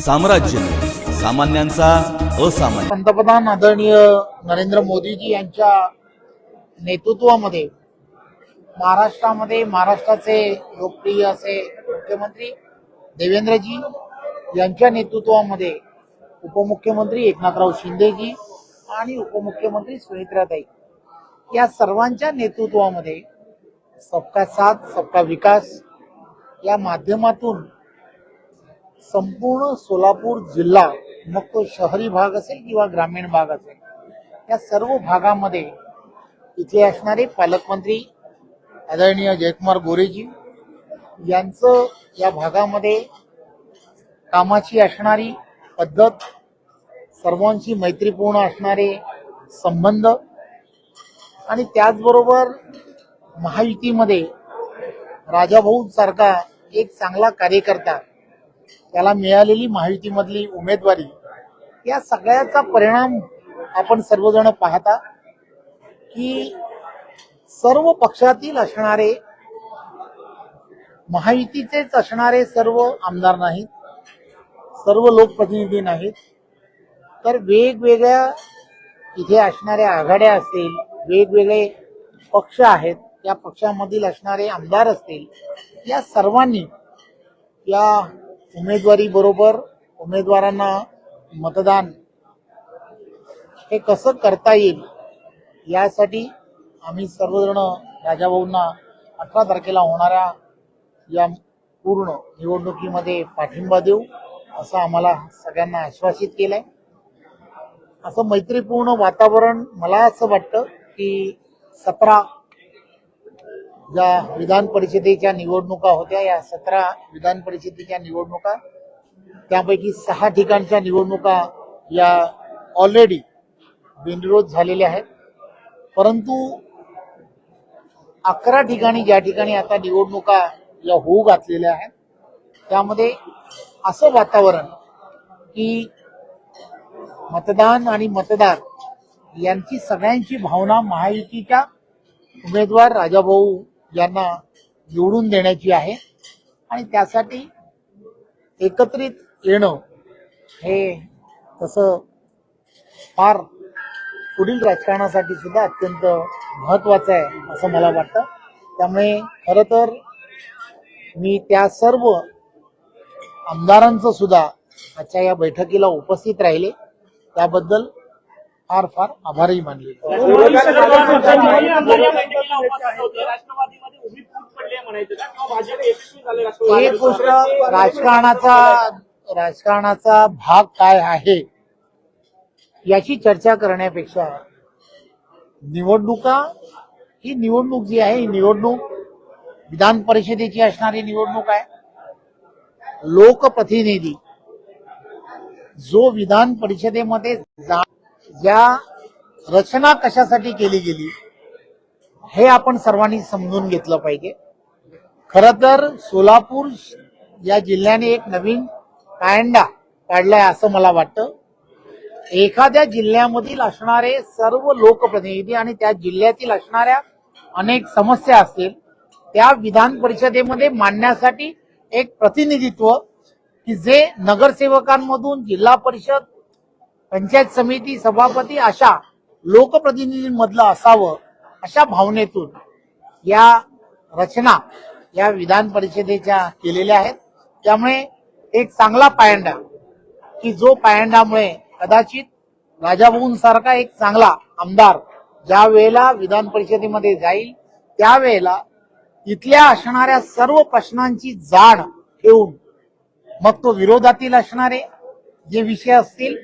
साम्राज्य सामान्यांचा असामान्य। पंतप्रधान आदरणीय नरेंद्र मोदीजी यांच्या नेतृत्वामध्ये महाराष्ट्रामध्ये महाराष्ट्राचे लोकप्रिय असे मुख्यमंत्री देवेंद्रजी यांच्या नेतृत्वामध्ये उपमुख्यमंत्री एकनाथराव शिंदेजी आणि उपमुख्यमंत्री सुनेत्राताई या सर्वांच्या नेतृत्वामध्ये सबका साथ सबका विकास या माध्यमातून संपूर्ण सोलापूर जिल्हा, मग तो शहरी भाग असेल किंवा ग्रामीण भाग असेल, या सर्व भागामध्ये इथे असणारे पालकमंत्री आदरणीय जयकुमार गोरेजी यांचं या भागामध्ये कामाची असणारी पद्धत, सर्वांशी मैत्रीपूर्ण असणारे संबंध आणि त्याचबरोबर महायुतीमध्ये राजाभाऊ सारखा एक चांगला कार्यकर्ता, त्याला मिळालेली महायुतीमधली उमेदवारी, या सगळ्याचा परिणाम आपण सर्वजण पाहता की सर्व पक्षातील असणारे, महायुतीचेच असणारे सर्व आमदार नाहीत, सर्व लोकप्रतिनिधी नाहीत, तर वेगवेगळ्या इथे असणाऱ्या आघाड्या असतील, वेगवेगळे पक्ष आहेत, या पक्षामधील असणारे आमदार असतील, या सर्वांनी या उमेदवारी बरोबर उमेदवारांना मतदान हे कसं करता येईल यासाठी आम्ही सर्वजण राजाभाऊंना 18 तारखेला होणाऱ्या या पूर्ण निवडणुकीमध्ये पाठिंबा देऊ असं आम्हाला सगळ्यांना आश्वासित केलंय। असं मैत्रीपूर्ण वातावरण, मला असं वाटतं की 17 ज्या विधान परिषदेच्या निवडणुका होत्या, या 17 विधान परिषदेच्या निवडणुका, त्यापैकी 6 ठिकाणच्या निवडणुका या ऑलरेडी बिनविरोध झालेल्या आहेत, परंतु 11 ठिकाणी ज्या ठिकाणी आता निवडणुका या होऊ घातलेल्या आहेत, त्यामध्ये असं वातावरण की मतदान आणि मतदार यांची सगळ्यांची भावना महायुतीच्या उमेदवार राजाभाऊ यांना निवडून देण्याची आहे आणि त्यासाठी एकत्रित येणं हे तसं फार पुढील राजकारणासाठी सुद्धा अत्यंत महत्वाचं आहे असं मला वाटतं। त्यामुळे खरं तर मी त्या सर्व आमदारांचं सुद्धा आजच्या या बैठकीला उपस्थित राहिले त्याबद्दल फार फार आभारही मानले। एक गोष्ट, राजकारणाचा भाग काय आहे याची चर्चा करण्यापेक्षा निवडणुका, ही निवडणूक जी आहे, ही निवडणूक विधान परिषदेची असणारी निवडणूक आहे। लोकप्रतिनिधी जो विधान परिषदेमध्ये या रचना कशासाठी केली गेली हे आपण सर्वांनी समजून घेतलं पाहिजे। खरं तर सोलापूर या जिल्ह्याने एक नवीन पायंडा काढलाय असं मला वाटतं। एखाद्या जिल्ह्यामधील असणारे सर्व लोकप्रतिनिधी आणि त्या जिल्ह्यातील असणाऱ्या अनेक समस्या असतील, त्या विधान परिषदेमध्ये मांडण्यासाठी एक प्रतिनिधित्व की जे नगरसेवकांमधून जिल्हा परिषद, पंचायत समिती सभापती अशा लोकप्रतिनिधींमधलं असावं, अशा भावनेतून या रचना या विधान परिषदेच्या केलेल्या आहेत। त्यामुळे एक चांगला पायंडा की जो पायंडामुळे कदाचित राजाभाऊंसारखा एक चांगला आमदार ज्या वेळेला विधान परिषदेमध्ये जाईल, त्यावेळेला इथल्या असणाऱ्या सर्व प्रश्नांची जाण ठेवून, मग तो विरोधातील असणारे जे विषय असतील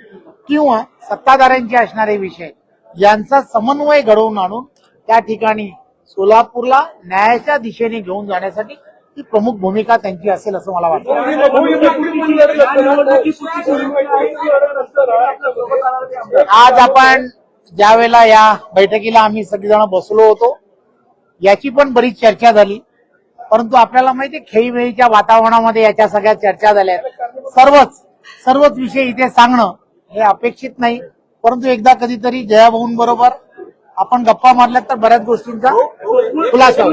किंवा सत्ताधाऱ्यांचे असणारे विषय, यांचा समन्वय घडवून आणून त्या ठिकाणी सोलापूरला न्यायाच्या दिशेने घेऊन जाण्यासाठी ही प्रमुख भूमिका त्यांची असेल असं मला वाटतं। आज आपण ज्या वेळेला या बैठकीला आम्ही सगळेजण बसलो होतो, याची पण बरीच चर्चा झाली, परंतु आपल्याला माहिती आहे खेळीमेळीच्या वातावरणामध्ये याच्या सगळ्या चर्चा झाल्या। सर्वच विषय इथे सांगणं हे अपेक्षित नाही, परंतु एकदा कधीतरी जयाभाऊंबरोबर आपण गप्पा मारल्यात तर बऱ्याच गोष्टींचा खुलासा होईल।